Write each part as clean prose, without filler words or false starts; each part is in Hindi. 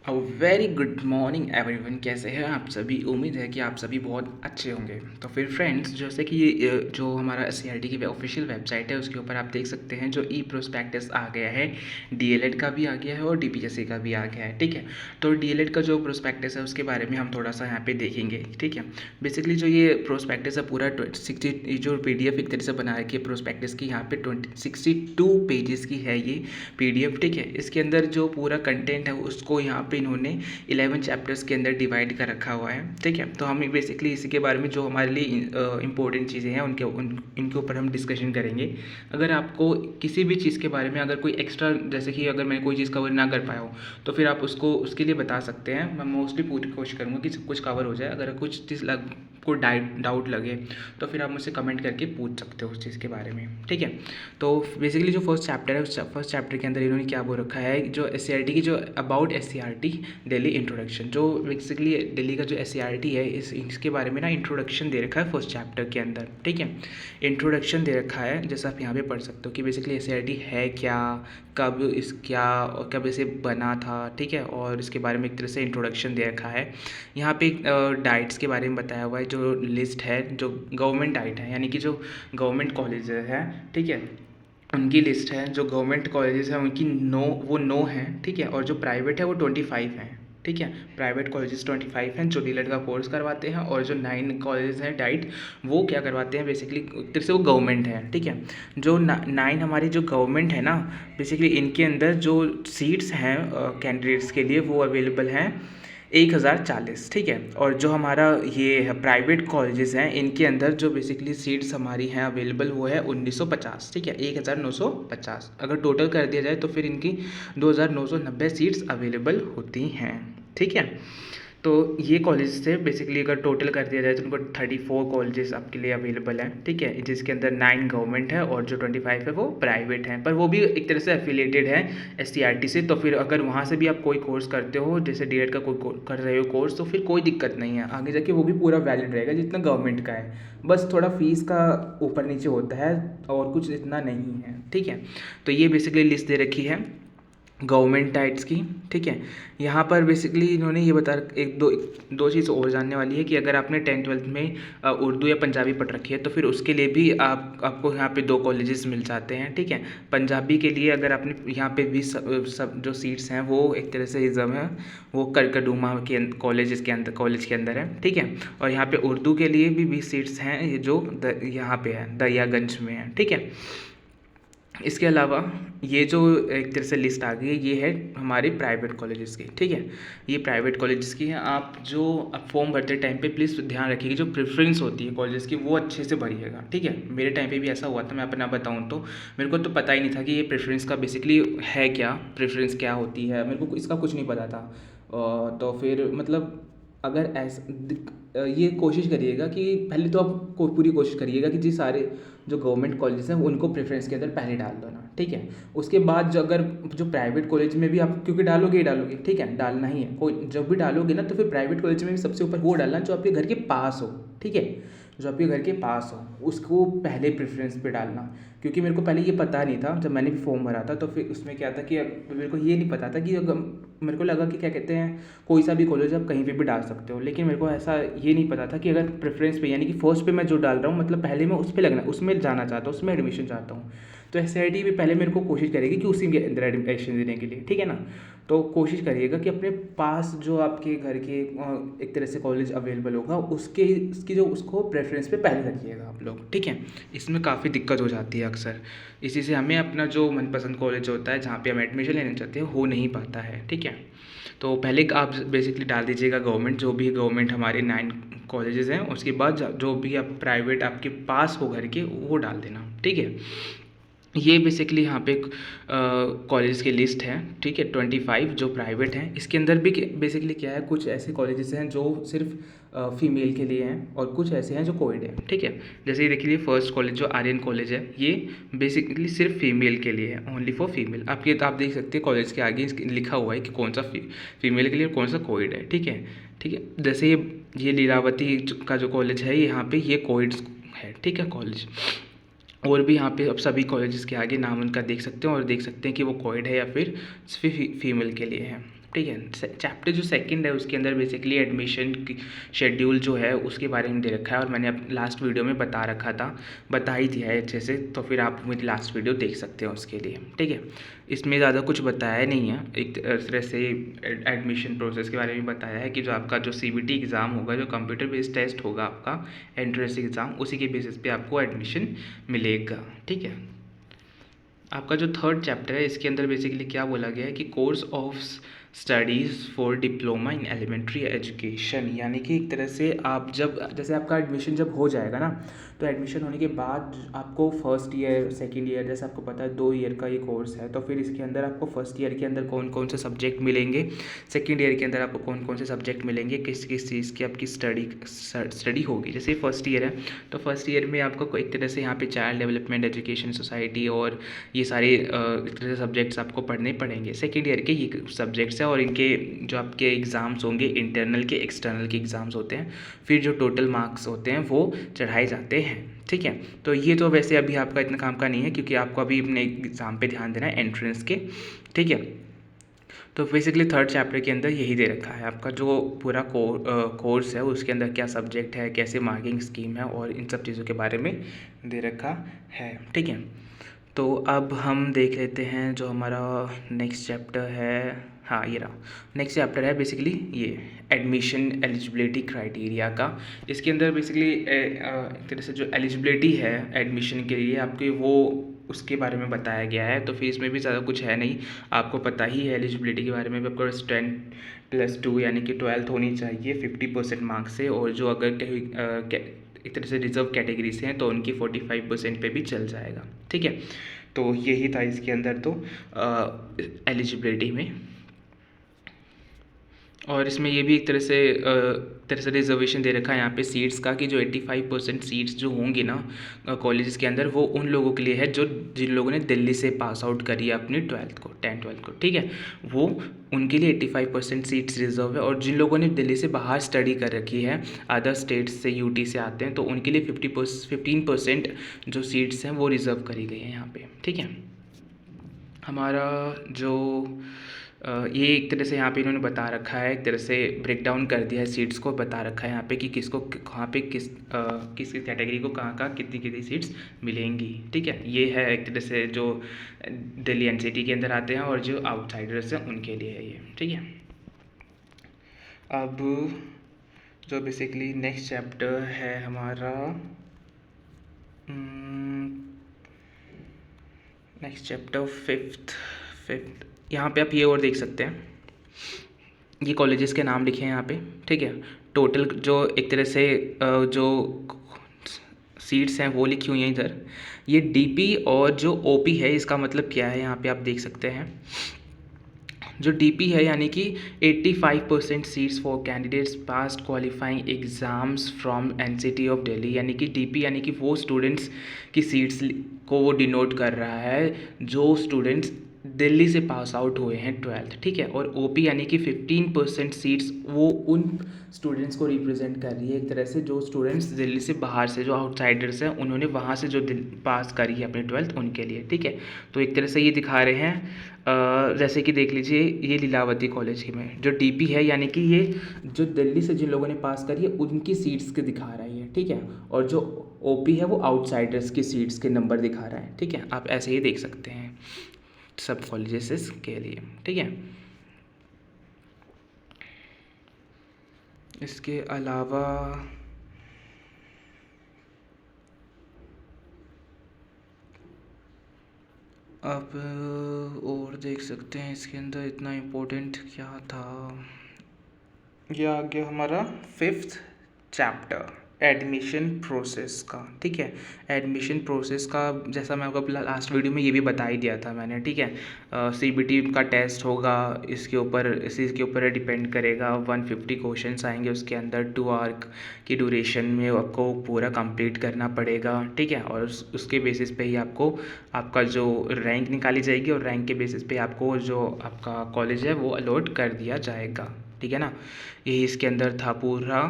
A very good morning everyone. कैसे हैं आप सभी? उम्मीद है कि आप सभी बहुत अच्छे होंगे। तो फिर फ्रेंड्स, जैसे कि जो हमारा सीआरटी की ऑफिशियल वेबसाइट है उसके ऊपर आप देख सकते हैं जो ई प्रोस्पेक्टस आ गया है। डीएलएड का भी आ गया है और डीपीएससी का भी आ गया है। ठीक है, तो डीएलएड का जो प्रोस्पेक्टस है उसके बारे में हम थोड़ा सा यहाँ पे देखेंगे। ठीक है, बेसिकली जो ये प्रोस्पेक्टस है पूरा 60 जो पीडीएफ एक तरह से बना रखी है प्रोस्पेक्टस की, यहाँ पे 62 पेजेस की है ये पीडीएफ। ठीक है, इसके अंदर जो पूरा कंटेंट है उसको यहाँ पे इन्होंने 11 चैप्टर्स के अंदर डिवाइड कर रखा हुआ है। ठीक है, तो हम बेसिकली इसी के बारे में जो हमारे लिए इंपॉर्टेंट चीज़ें हैं इनके ऊपर हम डिस्कशन करेंगे। अगर आपको किसी भी चीज़ के बारे में अगर कोई एक्स्ट्रा, जैसे कि अगर मैं कोई चीज़ कवर ना कर पाया हूँ तो फिर आप उसको उसके लिए बता सकते हैं। मैं मोस्टली पूरी कोशिश करूँगा कि सब कुछ कवर हो जाए। अगर कुछ चीज़ को डाउट लगे तो फिर आप मुझसे कमेंट करके पूछ सकते हो उस चीज़ के बारे में। ठीक है, तो बेसिकली जो फर्स्ट चैप्टर है उस फर्स्ट चैप्टर के अंदर इन्होंने क्या बोल रखा है, जो एससीईआरटी की जो अबाउट एससीईआरटी दिल्ली इंट्रोडक्शन, जो बेसिकली दिल्ली का जो एससीईआरटी है इसके बारे में ना इंट्रोडक्शन दे रखा है फर्स्ट चैप्टर के अंदर। ठीक है, इंट्रोडक्शन दे रखा है, जैसा आप यहाँ पे पढ़ सकते हो कि बेसिकली एससीईआरटी है क्या, कब इसे बना था। ठीक है, और इसके बारे में एक तरह से इंट्रोडक्शन दे रखा है। यहाँ पे डाइट्स के बारे में बताया हुआ है, जो लिस्ट है जो गवर्नमेंट डाइट है, यानी कि जो गवर्नमेंट कॉलेज है। ठीक है, उनकी लिस्ट है। जो गवर्नमेंट कॉलेजेस हैं उनकी वो 9 हैं। ठीक है, और जो प्राइवेट है वो 25 हैं। ठीक है, प्राइवेट कॉलेजेस 25 हैं जो डीएलएड का कोर्स करवाते हैं, और जो 9 कॉलेजेस हैं डाइट वो क्या करवाते हैं, बेसिकली एक तरह से वो गवर्नमेंट है। ठीक है, जो 9 हमारी जो गवर्नमेंट है ना, बेसिकली इनके अंदर जो सीट्स हैं कैंडिडेट्स के लिए वो अवेलेबल हैं 1040। ठीक है, और जो हमारा ये है प्राइवेट कॉलेजेस हैं इनके अंदर जो बेसिकली सीट्स हमारी हैं अवेलेबल वो है 1950। ठीक है, 1950 अगर टोटल कर दिया जाए तो फिर इनकी 2990 सीट्स अवेलेबल होती हैं। ठीक है, तो ये कॉलेज से बेसिकली अगर टोटल कर दिया जाए तो उनको 34 कॉलेजेस आपके लिए अवेलेबल हैं। ठीक है, जिसके अंदर 9 गवर्नमेंट है और जो 25 है वो प्राइवेट है, पर वो भी एक तरह से एफिलेटेड है एससीईआरटी से। तो फिर अगर वहाँ से भी आप कोई कोर्स करते हो, जैसे डीएड का कोई कर रहे हो कोर्स, तो फिर कोई दिक्कत नहीं है, आगे जाके वो भी पूरा वैलिड रहेगा जितना गवर्नमेंट का है। बस थोड़ा फीस का ऊपर नीचे होता है और कुछ इतना नहीं है। ठीक है, तो ये बेसिकली लिस्ट दे रखी है गवर्नमेंट डाइट्स की। ठीक है, यहाँ पर बेसिकली इन्होंने ये बता दो चीज़ और जानने वाली है कि अगर आपने 10th-12th में उर्दू या पंजाबी पढ़ रखी है तो फिर उसके लिए भी आपको यहाँ पे 2 कॉलेजेस मिल जाते हैं। ठीक है, पंजाबी के लिए अगर आपने यहाँ पे भी सब जो सीट्स हैं वो एक तरह से रिजर्व है, वो करकड़ुमा के कॉलेज के अंदर है। ठीक है, और यहाँ पे उर्दू के लिए भी 20 सीट्स हैं, ये जो यहाँ पे है दरियागंज में है। ठीक है, इसके अलावा ये जो एक तरह से लिस्ट आ गई है ये है हमारे प्राइवेट कॉलेजेस की। ठीक है, ये प्राइवेट कॉलेजेस की है। आप जो फॉर्म भरते टाइम पे प्लीज़ ध्यान रखिएगा, जो प्रेफरेंस होती है कॉलेजेस की वो अच्छे से भरिएगा। ठीक है, मेरे टाइम पे भी ऐसा हुआ था, मैं अपना बताऊँ तो मेरे को तो पता ही नहीं था कि ये प्रेफरेंस का बेसिकली है क्या, प्रेफरेंस क्या होती है, मेरे को इसका कुछ नहीं पता था। तो फिर मतलब अगर ये कोशिश करिएगा कि पहले तो आप पूरी कोशिश करिएगा कि जी सारे जो गवर्नमेंट कॉलेजेस हैं उनको प्रेफरेंस के अंदर पहले डाल दो ना। ठीक है, उसके बाद जो प्राइवेट कॉलेज में भी आप क्योंकि डालोगे ही डालोगे, ठीक है, डालना ही है, कोई जब भी डालोगे ना तो फिर प्राइवेट कॉलेज में भी सबसे ऊपर वो डालना जो आपके घर के पास हो। ठीक है, जो आपके घर के पास हो उसको पहले प्रेफरेंस पे डालना, क्योंकि मेरे को पहले ये पता नहीं था जब मैंने भी फॉर्म भरा था। तो फिर उसमें क्या था कि मेरे को ये नहीं पता था कि अगर मेरे को लगा कि क्या कहते हैं कोई सा भी कॉलेज आप कहीं पे भी डाल सकते हो, लेकिन मेरे को ऐसा ये नहीं पता था कि अगर प्रेफरेंस पे यानी कि फर्स्ट पे मैं जो डाल रहा हूँ मतलब पहले मैं उस पर लगना उसमें जाना चाहता हूँ, उसमें एडमिशन चाहता हूँ, तो एससीईआरटी भी पहले मेरे को कोशिश करेगी कि उसी के अंदर एडमिशन देने के लिए। ठीक है ना, तो कोशिश करिएगा कि अपने पास जो आपके घर के एक तरह से कॉलेज अवेलेबल होगा उसकी जो उसको प्रेफरेंस पे पहले रखिएगा आप लोग। ठीक है, इसमें काफ़ी दिक्कत हो जाती है अक्सर, इसी से हमें अपना जो मनपसंद कॉलेज होता है जहाँ पे हम एडमिशन लेना चाहते हैं हो नहीं पाता है। ठीक है, तो पहले आप बेसिकली डाल दीजिएगा गवर्नमेंट, जो भी गवर्नमेंट हमारे 9 कॉलेजेस हैं, उसके बाद जो भी आप प्राइवेट आपके पास हो घर के वो डाल देना। ठीक है, ये बेसिकली यहाँ पे कॉलेज की लिस्ट है। ठीक है, 25 जो प्राइवेट हैं, इसके अंदर भी बेसिकली क्या है, कुछ ऐसे कॉलेजेस हैं जो सिर्फ फीमेल के लिए हैं और कुछ ऐसे हैं जो कोएड हैं। ठीक है, जैसे ये देखिए फर्स्ट कॉलेज जो आर्यन कॉलेज है ये बेसिकली सिर्फ फीमेल के लिए है, ओनली फॉर फीमेल। आप देख सकते हैं कॉलेज के आगे लिखा हुआ है कि कौन सा फीमेल के लिए और कौन सा कोएड है। ठीक है, ठीक है, जैसे ये लीलावती का जो कॉलेज है यहाँ पे ये कोएड है। ठीक है, कॉलेज और भी यहाँ पे अब सभी कॉलेजेस के आगे नाम उनका देख सकते हैं और देख सकते हैं कि वो कोएड है या फिर सिर्फ फीमेल के लिए है। ठीक है। चैप्टर जो सेकंड है उसके अंदर बेसिकली एडमिशन की शेड्यूल जो है उसके बारे में दे रखा है, और मैंने लास्ट वीडियो में बता ही दिया है अच्छे से, तो फिर आप मेरी लास्ट वीडियो देख सकते हो उसके लिए, ठीक है। इसमें ज़्यादा कुछ बताया नहीं है, एक तरह से एडमिशन प्रोसेस के बारे में बताया है कि जो आपका जो CBT एग्ज़ाम होगा, जो कंप्यूटर बेस्ड टेस्ट होगा आपका एंट्रेंस एग्ज़ाम, उसी के बेसिस पे आपको एडमिशन मिलेगा, ठीक है। आपका जो थर्ड चैप्टर है इसके अंदर बेसिकली क्या बोला गया है कि course of studies for diploma in elementary education, यानी कि एक तरह से आप जब जैसे आपका एडमिशन जब हो जाएगा ना, तो एडमिशन होने के बाद आपको फर्स्ट ईयर सेकेंड ईयर, जैसे आपको पता है 2 ईयर का ये कोर्स है, तो फिर इसके अंदर आपको फर्स्ट ईयर के अंदर कौन कौन से सब्जेक्ट मिलेंगे, सेकेंड ईयर के अंदर आपको कौन कौन से सब्जेक्ट मिलेंगे, किस किस चीज़ की आपकी स्टडी होगी। जैसे फर्स्ट ईयर है तो फर्स्ट ईयर में आपको एक तरह से यहाँ पे चाइल्ड डेवलपमेंट एजुकेशन सोसाइटी और ये सारे एक तरह से सब्जेक्ट्स आपको पढ़ने पड़ेंगे। सेकेंड ईयर के ये सब्जेक्ट्स हैं, और इनके जो आपके एग्ज़ाम्स होंगे इंटरनल के एक्सटर्नल के एग्ज़ाम्स होते हैं, फिर जो टोटल मार्क्स होते हैं वो चढ़ाए जाते हैं, ठीक है। तो ये तो वैसे अभी आपका इतना काम का नहीं है, क्योंकि आपको अभी अपने एग्ज़ाम पे ध्यान देना है एंट्रेंस के, ठीक है। तो बेसिकली थर्ड चैप्टर के अंदर यही दे रखा है, आपका जो पूरा कोर्स है उसके अंदर क्या सब्जेक्ट है, कैसे मार्किंग स्कीम है, और इन सब चीज़ों के बारे में दे रखा है, ठीक है। तो अब हम देख लेते हैं जो हमारा नेक्स्ट चैप्टर है। हाँ, ये रहा नेक्स्ट चैप्टर है बेसिकली ये एडमिशन एलिजिबिलिटी क्राइटेरिया का। इसके अंदर बेसिकली एक तरह से जो एलिजिबिलिटी है एडमिशन के लिए आपके, वो उसके बारे में बताया गया है। तो फिर इसमें भी ज़्यादा कुछ है नहीं, आपको पता ही है एलिजिबिलिटी के बारे में भी। आपको 10+2 यानी कि 12th होनी चाहिए 50% मार्क्स से, और जो अगर कहीं एक तरह से रिजर्व कैटेगरी से हैं तो उनकी 45% पे भी चल जाएगा, ठीक है। तो यही था इसके अंदर तो एलिजिबिलिटी में। और इसमें ये भी एक तरह से रिजर्वेशन दे रखा है यहाँ पे सीट्स का, कि जो 85% सीट्स जो होंगी ना कॉलेजेस के अंदर, वो उन लोगों के लिए है जो जिन लोगों ने दिल्ली से पास आउट करी है अपनी 10th-12th को, ठीक है। वो उनके लिए 85% सीट्स रिजर्व है, और जिन लोगों ने दिल्ली से बाहर स्टडी कर रखी है, अदर स्टेट्स से UT से आते हैं, तो उनके लिए 15% जो सीट्स हैं वो रिज़र्व करी गई हैं यहाँ पे, ठीक है। हमारा जो ये एक तरह से यहाँ पे इन्होंने बता रखा है, एक तरह से ब्रेक डाउन कर दिया है सीट्स को, बता रखा है यहाँ पे कि किसको कहाँ पे किस कैटेगरी को कहाँ कितनी कितनी सीट्स मिलेंगी, ठीक है। ये है एक तरह से जो दिल्ली NCT के अंदर आते हैं और जो आउटसाइडर्स हैं उनके लिए है ये, ठीक है। अब जो बेसिकली नेक्स्ट चैप्टर है हमारा, नेक्स्ट चैप्टर फिफ्थ यहाँ पे आप ये और देख सकते हैं, ये कॉलेजेस के नाम लिखे हैं यहाँ पे, ठीक है। टोटल जो एक तरह से जो सीट्स हैं वो लिखी हुई हैं इधर। ये DP और जो OP है इसका मतलब क्या है यहाँ पे आप देख सकते हैं। जो DP है यानी कि 85% seats for candidates past qualifying exams from NCT of Delhi, यानी कि DP यानी कि वो स्टूडेंट्स की सीट्स को वो डिनोट कर रहा है जो स्टूडेंट्स दिल्ली से पास आउट हुए हैं 12th, ठीक है। और OP यानी कि 15% सीट्स वो उन स्टूडेंट्स को रिप्रेजेंट कर रही है एक तरह से, जो स्टूडेंट्स दिल्ली से बाहर से जो आउटसाइडर्स हैं उन्होंने वहाँ से जो पास करी है अपनी 12th उनके लिए, ठीक है। तो एक तरह से ये दिखा रहे हैं, जैसे कि देख लीजिए ये लीलावती कॉलेज की में जो DP है यानी कि ये जो दिल्ली से जिन लोगों ने पास करी है उनकी सीट्स के दिखा रही है, ठीक है। और जो OP है वो आउटसाइडर्स की सीट्स के नंबर दिखा रहा है, ठीक है। आप ऐसे ही देख सकते हैं सब कॉलेजेस के लिए, ठीक है। इसके अलावा आप और देख सकते हैं इसके अंदर इतना इम्पोर्टेंट क्या था। ये आ गया हमारा 5th चैप्टर एडमिशन प्रोसेस का, ठीक है। एडमिशन प्रोसेस का जैसा मैं आपको लास्ट वीडियो में ये भी बता ही दिया था मैंने, ठीक है। CBT का टेस्ट होगा, इसके ऊपर के ऊपर डिपेंड करेगा। 150 क्वेश्चंस आएंगे उसके अंदर, 2 आवर की ड्यूरेशन में आपको पूरा कंप्लीट करना पड़ेगा, ठीक है। और उसके बेसिस पे ही आपको आपका जो रैंक निकाली जाएगी, और रैंक के बेसिस पे आपको जो आपका कॉलेज है वो अलॉट कर दिया जाएगा, ठीक है ना। यही इसके अंदर था पूरा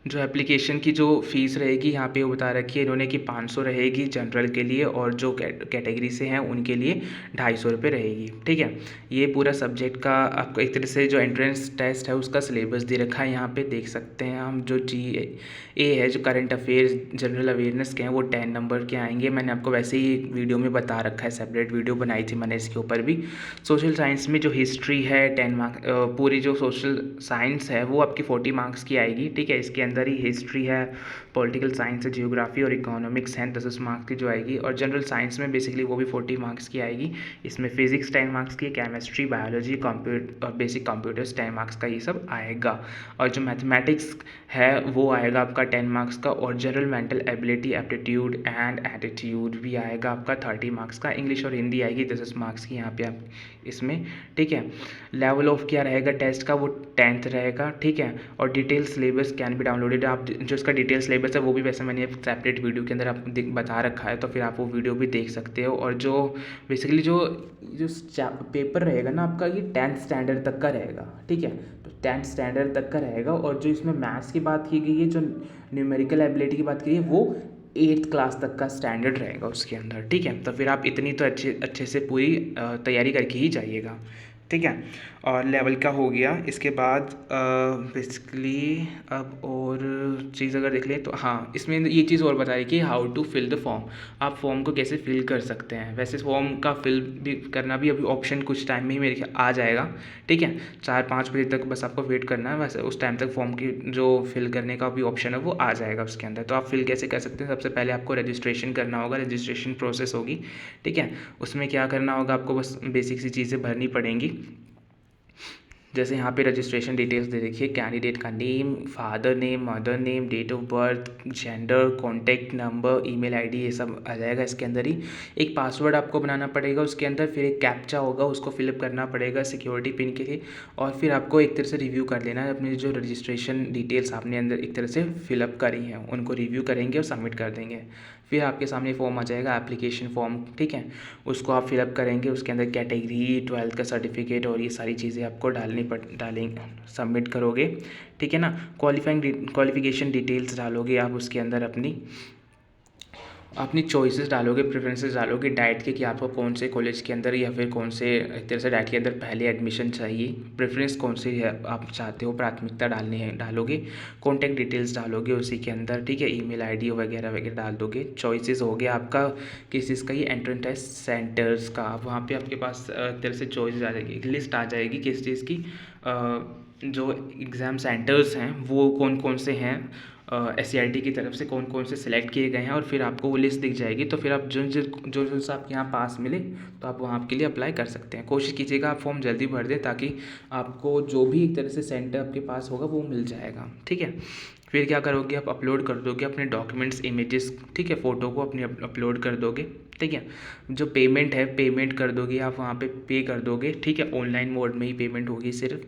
जो एप्लीकेशन की जो फ़ीस रहेगी यहाँ पे वो बता रखी है इन्होंने कि 500 रहेगी जनरल के लिए, और जो कैटेगरी से हैं उनके लिए 250 रुपये रहेगी। ठीक है, ये पूरा सब्जेक्ट का आपको एक तरह से जो एंट्रेंस टेस्ट है उसका सिलेबस दे रखा है। यहाँ पे देख सकते हैं हम, जो GA है, जो करंट अफेयर्स जनरल अवेयरनेस के हैं, वो 10 नंबर के आएंगे। मैंने आपको वैसे ही वीडियो में बता रखा है, सेपरेट वीडियो बनाई थी मैंने इसके ऊपर भी। सोशल साइंस में जो हिस्ट्री है 10 मार्क्स, पूरी जो सोशल साइंस है वो आपकी 40 मार्क्स की आएगी। ठीक है, इसके अंदर ही हिस्ट्री है, पॉलिटिकल साइंस है, जियोग्राफी और इकोनॉमिक्स हैं 10 मार्क्स की जो आएगी। और जनरल साइंस में बेसिकली वो भी 40 मार्क्स की आएगी। इसमें फिजिक्स 10 मार्क्स की, केमिस्ट्री, बायोलॉजी, कंप्यूटर और बेसिक कंप्यूटर्स 10 मार्क्स का ये सब आएगा। और जो मैथमेटिक्स है वो आएगा आपका 10 मार्क्स का। और general mental ability, aptitude and attitude भी आएगा आपका 30 मार्क्स का। इंग्लिश और हिंदी आएगी 10 मार्क्स की यहाँ पे आप इसमें। ठीक है, लेवल ऑफ क्या रहेगा टेस्ट का, वो 10th रहेगा। ठीक है, और detail syllabus can be downloaded. आप जो इसका डिटेल सिलेबस है वो भी वैसे मैंने सेपरेट वीडियो के अंदर आप बता रखा है, तो फिर आप वो वीडियो भी देख सकते हो। और जो बेसिकली जो जो पेपर रहेगा ना आपका, ये 10th स्टैंडर्ड तक का रहेगा। ठीक है, तो 10th स्टैंडर्ड तक का रहेगा। और जो इसमें मैथ्स की बात की गई है, जो न्यूमेरिकल एबिलिटी की बात की है, वो 8th क्लास तक का स्टैंडर्ड रहेगा उसके अंदर। ठीक है, तो फिर आप इतनी तो अच्छे से पूरी तैयारी करके ही जाइएगा। ठीक है, और लेवल का हो गया। इसके बाद बेसिकली अब और चीज़ अगर देख लें तो हाँ, इसमें ये चीज़ और बताई कि how to fill the form, आप फॉर्म को कैसे फिल कर सकते हैं। वैसे फॉर्म का फिल भी करना भी अभी ऑप्शन कुछ टाइम में ही मेरे ख्याल आ जाएगा। ठीक है, 4-5 बजे तक बस आपको वेट करना है, वैसे उस टाइम तक फॉर्म की जो फिल करने का भी ऑप्शन है वो आ जाएगा उसके अंदर। तो आप फिल कैसे कर सकते हैं, सबसे पहले आपको रजिस्ट्रेशन करना होगा, रजिस्ट्रेशन प्रोसेस होगी। ठीक है, उसमें क्या करना होगा, आपको बस बेसिक सी चीज़ें भरनी पड़ेंगी। जैसे यहाँ पे रजिस्ट्रेशन डिटेल्स दे रखिए, कैंडिडेट का name, father name, mother name, date of birth, gender, contact number, email ID, ये सब आ जाएगा इसके अंदर ही। एक पासवर्ड आपको बनाना पड़ेगा उसके अंदर, फिर एक कैप्चा होगा उसको फिलअप करना पड़ेगा सिक्योरिटी पिन के लिए। और फिर आपको एक तरह से रिव्यू कर लेना है अपनी जो रजिस्ट्रेशन डिटेल्स आपने अंदर एक तरह से फिलअप करी हैं, उनको रिव्यू करेंगे और सबमिट कर देंगे। फिर आपके सामने फॉर्म आ जाएगा, एप्लीकेशन फॉर्म। ठीक है, उसको आप फिलअप करेंगे, उसके अंदर कैटेगरी, 12th का सर्टिफिकेट और ये सारी चीज़ें आपको डालेंगे, सबमिट करोगे। ठीक है ना, क्वालिफिकेशन डिटेल्स डालोगे आप उसके अंदर, अपनी चॉइसेस डालोगे, प्रेफरेंसेस डालोगे डाइट के, कि आपको कौन से कॉलेज के अंदर या फिर कौन से एक तरह से डाइट के अंदर पहले एडमिशन चाहिए, प्रेफरेंस कौन सी है आप चाहते हो, प्राथमिकता डालनी है डालोगे। कॉन्टैक्ट डिटेल्स डालोगे उसी के अंदर। ठीक है, ईमेल आईडी वगैरह वगैरह डाल दोगे। चॉइसेस हो गया आपका किस चीज़ का, ये एंट्रेंस टेस्ट सेंटर्स का। वहाँ पर आपके पास एक तरह से चॉइस आ जाएगी, लिस्ट आ जाएगी किस चीज़ की, जो एग्ज़ाम सेंटर्स हैं वो कौन कौन से हैं, SCRT की तरफ से कौन कौन से सिलेक्ट किए गए हैं, और फिर आपको वो लिस्ट दिख जाएगी। तो फिर आप जो आपके यहाँ पास मिले तो आप वहाँ आपके लिए अप्लाई कर सकते हैं। कोशिश कीजिएगा आप फॉर्म जल्दी भर दें, ताकि आपको जो भी एक तरह से सेंटर आपके पास होगा वो मिल जाएगा। ठीक है, फिर क्या करोगे, आप अपलोड कर दोगे अपने डॉक्यूमेंट्स, इमेजेस। ठीक है, फ़ोटो को अपने अपलोड कर दोगे। ठीक है, जो पेमेंट है पेमेंट कर दोगे आप वहाँ पे कर दोगे। ठीक है, ऑनलाइन मोड में ही पेमेंट होगी, सिर्फ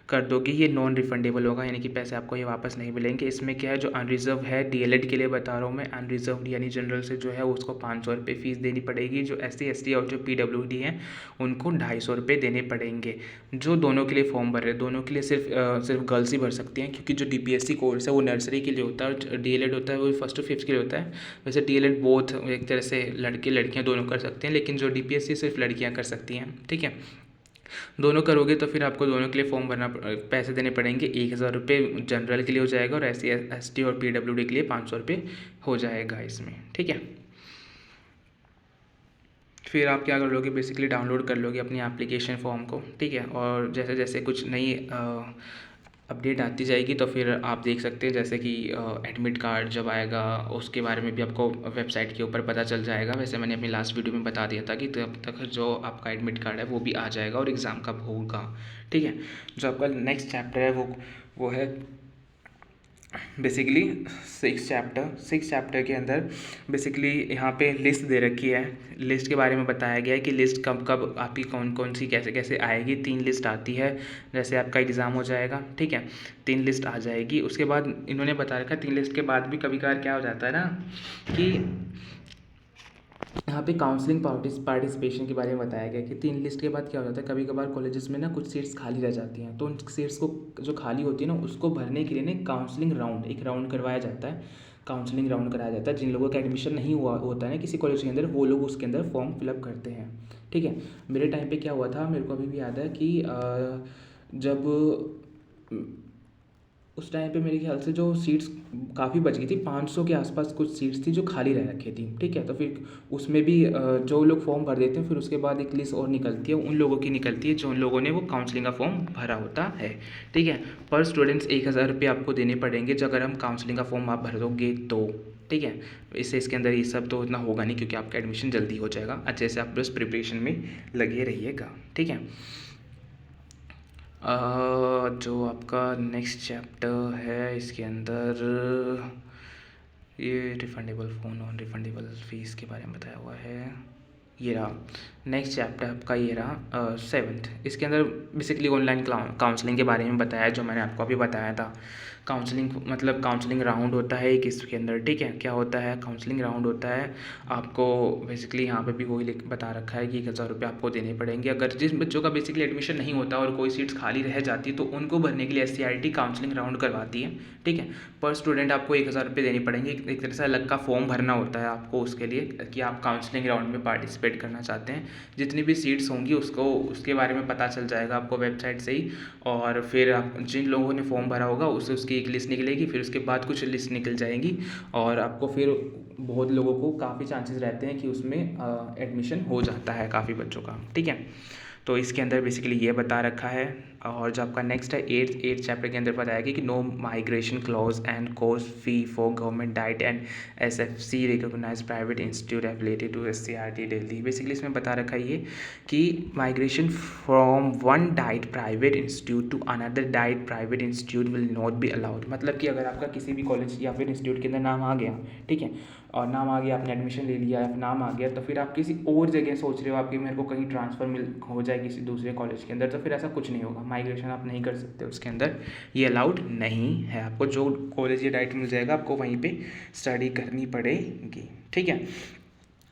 कर दोगे। ये नॉन रिफंडेबल होगा, यानी कि पैसे आपको ये वापस नहीं मिलेंगे। इसमें क्या है, जो अनरिजर्व है DLED के लिए बता रहा हूँ मैं, अनरिजर्व यानी जनरल से जो है उसको 500 रुपये फ़ीस देनी पड़ेगी। जो SC ST और जो PWD हैं उनको 250 रुपये देने पड़ेंगे। जो दोनों के लिए फॉर्म भर रहे हैं, दोनों के लिए सिर्फ गर्ल्स ही भर सकती हैं, क्योंकि जो DPSC कोर्स है वो नर्सरी के लिए होता है, और DLED होता है वो 1st to 5th के लिए होता है। वैसे DLED बोथ एक तरह से लड़के लड़कियाँ दोनों कर सकते हैं, लेकिन जो DPSC सिर्फ लड़कियाँ कर सकती हैं। ठीक है, दोनों करोगे तो फिर आपको दोनों के लिए फॉर्म भरना, पैसे देने पड़ेंगे। 1000 रुपये जनरल के लिए हो जाएगा, और SC ST और PWD के लिए 500 रुपये हो जाएगा इसमें। ठीक है, फिर आप क्या कर लोगे, बेसिकली डाउनलोड कर लोगे अपनी एप्लीकेशन फॉर्म को। ठीक है, और जैसे जैसे कुछ नई अपडेट आती जाएगी तो फिर आप देख सकते हैं, जैसे कि एडमिट कार्ड जब आएगा उसके बारे में भी आपको वेबसाइट के ऊपर पता चल जाएगा। वैसे मैंने अपनी लास्ट वीडियो में बता दिया था कि तब तक जो आपका एडमिट कार्ड है वो भी आ जाएगा, और एग्ज़ाम कब होगा। ठीक है, जो आपका नेक्स्ट चैप्टर है वो है बेसिकली 6th चैप्टर के अंदर बेसिकली यहाँ पे लिस्ट दे रखी है। लिस्ट के बारे में बताया गया है कि लिस्ट कब कब आपकी कौन कौन सी कैसे कैसे आएगी। 3 लिस्ट आती है, जैसे आपका एग्ज़ाम हो जाएगा। ठीक है, 3 लिस्ट आ जाएगी। उसके बाद इन्होंने बता रखा है 3 लिस्ट के बाद भी कभी कभार क्या हो जाता है ना, कि यहाँ पे काउंसलिंग पार्टिसिपेशन के बारे में बताया गया कि 3 लिस्ट के बाद क्या हो जाता है, कभी कभार कॉलेजेस में ना कुछ सीट्स खाली रह जाती हैं, तो उन सीट्स को जो खाली होती है ना उसको भरने के लिए ना काउंसलिंग राउंड एक राउंड करवाया जाता है। काउंसलिंग राउंड कराया जाता है, जिन लोगों का एडमिशन नहीं हुआ होता है ना किसी कॉलेज के अंदर, वो लोग उसके अंदर फॉर्म फिलअप करते हैं। ठीक है। मेरे टाइम पे क्या हुआ था, मेरे को अभी भी याद है कि जब उस टाइम पे मेरे ख्याल से जो सीट्स काफ़ी बच गई थी, 500 के आसपास कुछ सीट्स थी जो खाली रह रखी थी। ठीक है। तो फिर उसमें भी जो लोग फॉर्म भर देते हैं, फिर उसके बाद एक लिस्ट और निकलती है, उन लोगों की निकलती है जो उन लोगों ने वो काउंसलिंग का फॉर्म भरा होता है। ठीक है। पर स्टूडेंट्स 1000 रुपये आपको देने पड़ेंगे जो अगर हम काउंसलिंग का फॉर्म आप भर दोगे तो। ठीक है। इससे इसके अंदर ये सब तो इतना होगा नहीं, क्योंकि आपका एडमिशन जल्दी हो जाएगा। अच्छे से आप बस प्रिपरेशन में लगे रहिएगा। ठीक है। जो आपका नेक्स्ट चैप्टर है इसके अंदर ये रिफंडेबल फ़ोन और रिफंडेबल फ़ीस के बारे में बताया हुआ है। ये रहा नेक्स्ट चैप्टर आपका, ये रहा 7th। इसके अंदर बेसिकली ऑनलाइन काउंसलिंग के बारे में बताया है, जो मैंने आपको अभी बताया था। काउंसलिंग मतलब काउंसलिंग राउंड होता है एक इसके अंदर। ठीक है। क्या होता है, काउंसलिंग राउंड होता है, आपको बेसिकली यहाँ पे भी वही बता रखा है कि 1000 रुपये आपको देने पड़ेंगे। अगर जिस बच्चों का बेसिकली एडमिशन नहीं होता और कोई सीट्स खाली रह जाती है तो उनको भरने के लिए SCRT काउंसलिंग राउंड करवाती है। ठीक है। पर स्टूडेंट आपको 1000 रुपये देने पड़ेंगे। एक तरह से अलग का फॉर्म भरना होता है आपको उसके लिए कि आप काउंसलिंग राउंड में पार्टिसिपेट करना चाहते हैं। जितनी भी सीट्स होंगी उसको उसके बारे में पता चल जाएगा आपको वेबसाइट से ही, और फिर आप जिन लोगों ने फॉर्म भरा होगा उससे उसकी एक लिस्ट निकलेगी, फिर उसके बाद कुछ लिस्ट निकल जाएंगी, और आपको फिर बहुत लोगों को काफ़ी चांसेस रहते हैं कि उसमें एडमिशन हो जाता है काफ़ी बच्चों का। ठीक है। तो इसके अंदर बेसिकली ये बता रखा है। और जो आपका नेक्स्ट है 8th चैप्टर के अंदर बताया गया कि no migration clause and course fee for government DIET and SFC recognise private institute affiliated to SCRT Delhi. Basically इसमें बता रखा है ये कि migration from one DIET private institute to another DIET private institute will not be allowed. मतलब कि अगर आपका किसी भी कॉलेज या फिर इंस्टीट्यूट के अंदर नाम आ गया, ठीक है, और नाम आ गया, आपने एडमिशन ले लिया, नाम आ गया, तो फिर आप किसी और जगह सोच रहे हो आपकी मेरे को कहीं ट्रांसफ़र हो जाए किसी दूसरे कॉलेज के अंदर, तो फिर ऐसा कुछ नहीं होगा। माइग्रेशन आप नहीं कर सकते उसके अंदर, ये अलाउड नहीं है। आपको जो कॉलेज या डाइट मिल जाएगा आपको वहीं पे स्टडी करनी पड़ेगी। ठीक है।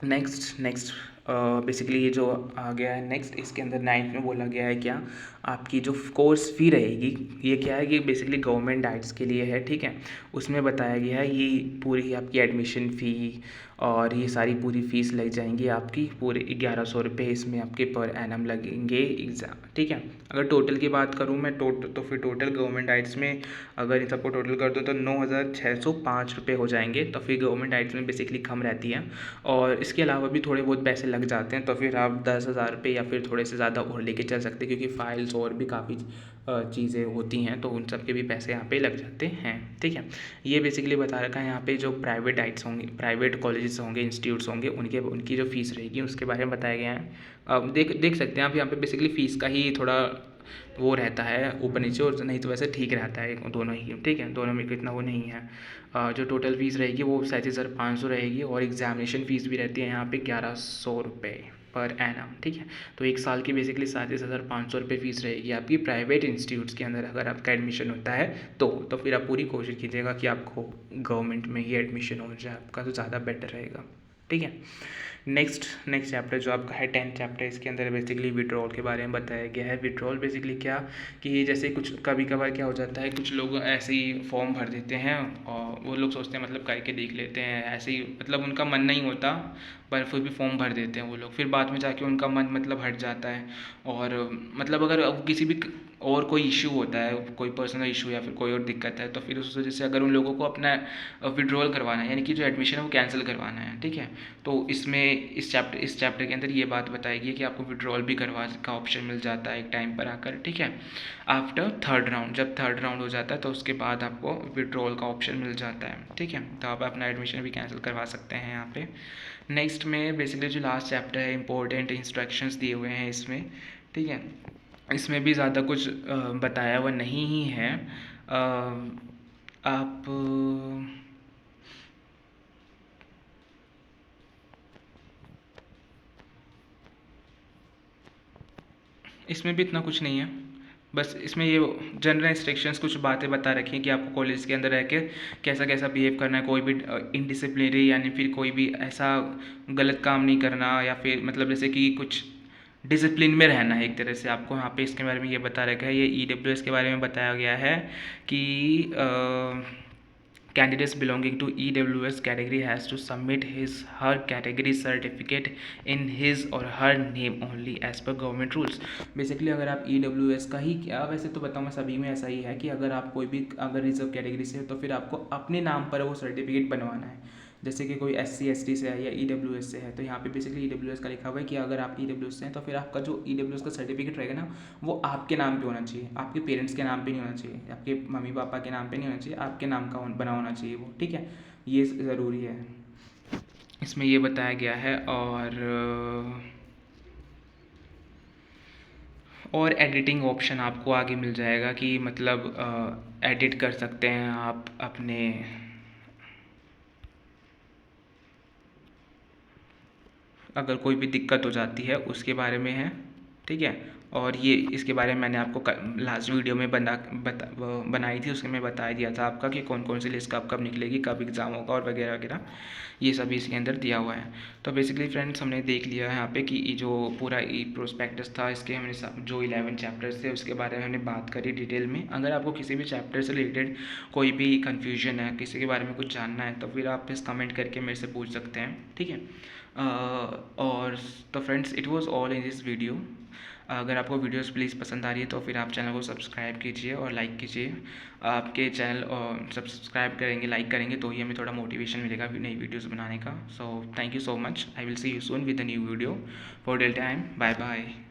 नेक्स्ट बेसिकली ये जो आ गया है नेक्स्ट, इसके अंदर 9th में बोला गया है क्या, आपकी जो कोर्स फ़ी रहेगी, ये क्या है कि बेसिकली गवर्नमेंट डाइट्स के लिए है। ठीक है। उसमें बताया गया है ये पूरी आपकी एडमिशन फ़ी और ये सारी पूरी फ़ीस लग जाएंगी आपकी पूरे 1100 रुपये इसमें आपके पर एनम लगेंगे एग्ज़ाम। ठीक है। अगर टोटल की बात करूँ मैं तो फिर टोटल गवर्नमेंट डाइट्स में अगर इन सबको टोटल कर दो तो 9605 रुपये हो जाएंगे। तो फिर गवर्नमेंट डाइट्स में बेसिकली कम रहती है, और इसके अलावा भी थोड़े बहुत पैसे लग जाते हैं, तो फिर आप 10,000 रुपये या फिर थोड़े से ज़्यादा और लेके चल सकते हैं, क्योंकि फ़ाइल्स और भी काफ़ी चीज़ें होती हैं, तो उन सब के भी पैसे यहाँ पे लग जाते हैं। ठीक है। ये बेसिकली बता रखा है यहाँ पे जो प्राइवेट डाइट्स होंगे, प्राइवेट कॉलेजेस होंगे, इंस्टीट्यूट्स होंगे, उनकी जो फ़ीस रहेगी उसके बारे में बताया गया है। अब देख सकते हैं आप यहाँ पे बेसिकली फ़ीस का ही थोड़ा वो रहता है ऊपर नीचे, और नहीं तो वैसे ठीक रहता है दोनों ही। ठीक है। दोनों में इतना वो नहीं है। जो टोटल फ़ीस रहेगी वो 37,500 रहेगी, और एग्ज़ामिनेशन फ़ीस भी रहती है यहाँ पे 1100 रुपये पर एनम। ठीक है। तो एक साल की बेसिकली 37,500 रुपये फ़ीस रहेगी आपकी प्राइवेट इंस्टीट्यूट्स के अंदर अगर आपका एडमिशन होता है तो फिर आप पूरी कोशिश कीजिएगा कि आपको गवर्नमेंट में ही एडमिशन हो जाए आपका, तो ज़्यादा बेटर रहेगा। ठीक है। नेक्स्ट चैप्टर जो आपका है 10th चैप्टर, इसके अंदर बेसिकली विड्रॉल के बारे में बताया गया है। विड्रॉल बेसिकली क्या कि जैसे कुछ कभी कभार क्या हो जाता है, कुछ लोग ऐसे ही फॉर्म भर देते हैं और वो लोग सोचते हैं मतलब करके देख लेते हैं, ऐसे ही मतलब उनका मन नहीं होता, पर फिर भी फॉर्म भर देते हैं वो लोग, फिर बाद में जाके उनका मन मतलब हट जाता है। और मतलब अगर किसी भी और कोई इशू होता है, कोई पर्सनल इशू या फिर कोई और दिक्कत है, तो फिर उस वजह से अगर उन लोगों को अपना विड्रॉल करवाना है, यानी कि जो एडमिशन है वो कैंसिल करवाना है। ठीक है। तो इसमें इस चैप्टर के अंदर ये बात बताएगी कि आपको विड्रॉल भी करवा का ऑप्शन मिल जाता है एक टाइम पर आकर। ठीक है। आफ्टर 3rd राउंड, जब 3rd राउंड हो जाता है तो उसके बाद आपको विड्रॉल का ऑप्शन मिल जाता है। ठीक है। तो आप अपना एडमिशन भी कैंसिल करवा सकते हैं यहाँ पे। नेक्स्ट में बेसिकली जो लास्ट चैप्टर है इंपॉर्टेंट इंस्ट्रक्शंस दिए हुए हैं इसमें। ठीक है। इसमें भी ज़्यादा कुछ बताया हुआ नहीं ही है। आप इसमें भी इतना कुछ नहीं है। बस इसमें ये जनरल इंस्ट्रक्शंस कुछ बातें बता रखी हैं कि आपको कॉलेज के अंदर रह के कैसा कैसा बिहेव करना है, कोई भी इनडिसिप्लिनरी यानी फिर कोई भी ऐसा गलत काम नहीं करना, या फिर मतलब जैसे कि कुछ डिसिप्लिन में रहना है एक तरह से आपको। यहाँ पे इसके बारे में ये बता रखा है। ये EWS के बारे में बताया गया है कि candidates belonging to EWS category has to submit his her category certificate in his or her name only as per government rules। Basically अगर आप EWS का ही क्या, वैसे तो बताऊँ मैं सभी में ऐसा ही है कि अगर आप कोई भी अगर रिजर्व कैटेगरी से हो तो फिर आपको अपने नाम पर वो सर्टिफिकेट बनवाना है। जैसे कि कोई SC ST से है या EWS से है, तो यहाँ पे बेसिकली EWS का लिखा हुआ है कि अगर आप EWS से हैं तो फिर आपका जो EWS का सर्टिफिकेट रहेगा ना, वो आपके नाम पे होना चाहिए, आपके पेरेंट्स के नाम पे नहीं होना चाहिए, आपके मम्मी पापा के नाम पे नहीं होना चाहिए, आपके नाम का बना होना चाहिए वो, ठीक है। ये ज़रूरी है, इसमें ये बताया गया है। और एडिटिंग ऑप्शन आपको आगे मिल जाएगा कि मतलब एडिट कर सकते हैं आप अपने, अगर कोई भी दिक्कत हो जाती है उसके बारे में है, ठीक है। और ये इसके बारे में मैंने आपको लास्ट वीडियो में बनाई थी, उसमें मैं बता दिया था आपका कि कौन कौन सी लिस्ट कब निकलेगी, कब एग्ज़ाम होगा और वगैरह वगैरह, ये सभी इसके अंदर दिया हुआ है। तो बेसिकली फ्रेंड्स हमने देख लिया है यहाँ पे कि जो पूरा प्रोस्पेक्टस था, इसके हमने जो 11 चैप्टर्स थे उसके बारे में हमने बात करी डिटेल में। अगर आपको किसी भी चैप्टर से रिलेटेड कोई भी कन्फ्यूजन है, किसी के बारे में कुछ जानना है, तो फिर आप प्लीज़ कमेंट करके मेरे से पूछ सकते हैं, ठीक है। और तो friends it was all in this video. अगर आपको वीडियोस प्लीज़ पसंद आ रही है तो फिर आप चैनल को सब्सक्राइब कीजिए और लाइक कीजिए। आपके चैनल सब्सक्राइब करेंगे, लाइक करेंगे तो ही हमें थोड़ा मोटिवेशन मिलेगा नई वीडियोस बनाने का। So thank you so much, I will see you soon with a new video. For till time, bye bye.